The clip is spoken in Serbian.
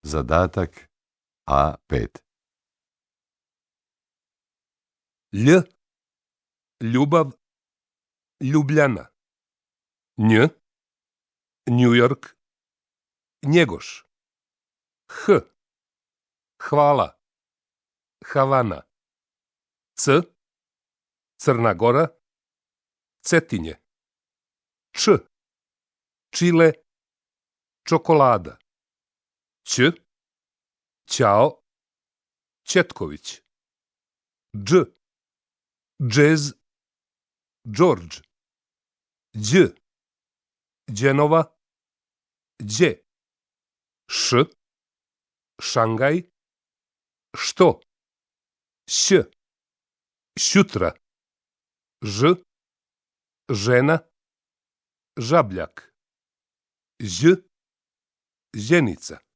Zadatak A5. Lj, ljubav, Ljubljana. Nj, New York, Njegoš. H, hvala, Havana. C, Crna Gora, Cetinje. Č, Čile, čokolada. Ć, Ćao, Četković. Dž, džez, George. Đ, Đenova, Đe. Š, Šangaj, što. Š, šutra. Ž, žena, žabljak. Ž, ženica.